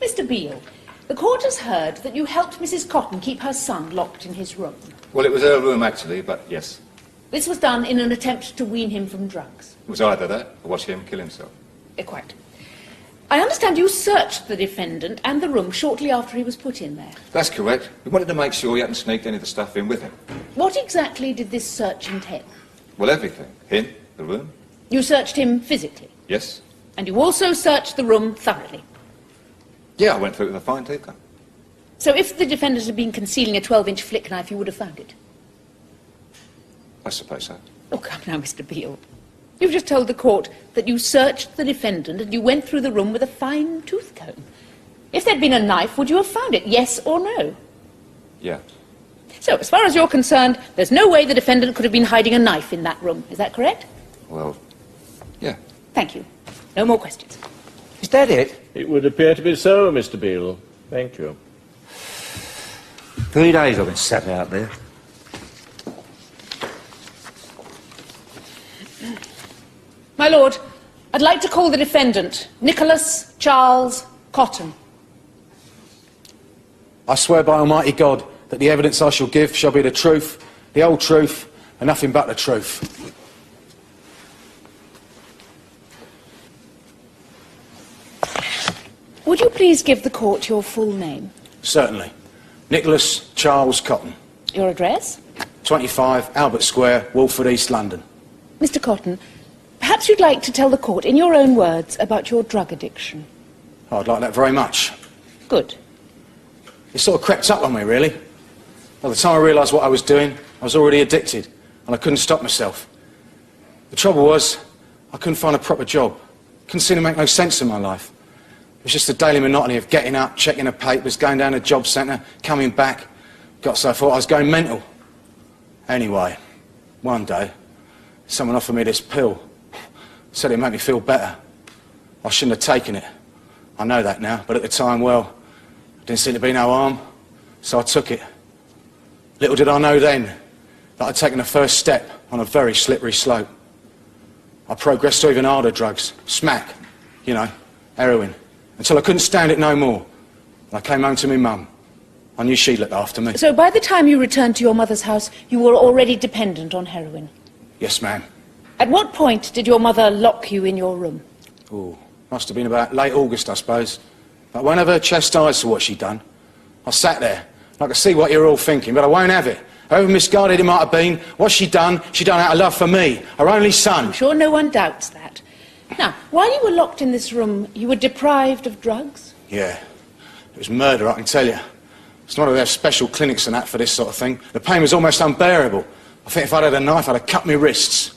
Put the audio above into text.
Mr. Beale, the court has heard that you helped Mrs. Cotton keep her son locked in his room. Well, it was her room, actually, but yes. This was done in an attempt to wean him from drugs. It was either that or watch him kill himself. Quite. I understand you searched the defendant and the room shortly after he was put in there. That's correct. We wanted to make sure he hadn't sneaked any of the stuff in with him. What exactly did this search entail? Well, everything. Him, the room. You searched him physically? Yes. And you also searched the room thoroughly? Yeah, I went through it with a fine tooth comb. So if the defendant had been concealing a 12-inch flick knife, you would have found it? I suppose so. Oh, come now, Mr. Beale. You've just told the court that you searched the defendant and you went through the room with a fine tooth comb. If there'd been a knife, would you have found it, yes or no? Yeah. So, as far as you're concerned, there's no way the defendant could have been hiding a knife in that room. Is that correct? Well, yeah. Thank you. No more questions. Is that it? It would appear to be so, Mr. Beale. Thank you. 3 days I've been sat out there. My lord, I'd like to call the defendant, Nicholas Charles Cotton. I swear by Almighty God that the evidence I shall give shall be the truth, the whole truth, and nothing but the truth. Would you please give the court your full name? Certainly. Nicholas Charles Cotton. Your address? 25 Albert Square, Walford, East London. Mr. Cotton, perhaps you'd like to tell the court in your own words about your drug addiction. Oh, I'd like that very much. Good. It sort of crept up on me, really. By the time I realised what I was doing, I was already addicted, and I couldn't stop myself. The trouble was, I couldn't find a proper job. Couldn't seem to make no sense in my life. It was just the daily monotony of getting up, checking the papers, going down to the job centre, coming back. Got so I thought I was going mental. Anyway, one day, someone offered me this pill. Said it'd make me feel better. I shouldn't have taken it. I know that now, but at the time, well, didn't seem to be no harm, so I took it. Little did I know then that I'd taken the first step on a very slippery slope. I progressed to even harder drugs, smack, you know, heroin, until I couldn't stand it no more. And I came home to my mum. I knew she'd look after me. So by the time you returned to your mother's house, you were already dependent on heroin? Yes, ma'am. At what point did your mother lock you in your room? Oh, must have been about late August, I suppose. But I won't have her chastised for what she'd done. I sat there. I could see what you're all thinking, but I won't have it. However misguided it might have been, what she done out of love for me, her only son. I'm sure no one doubts that. Now, while you were locked in this room, you were deprived of drugs? Yeah. It was murder, I can tell you. It's not that they have special clinics and that for this sort of thing. The pain was almost unbearable. I think if I'd had a knife, I'd have cut my wrists.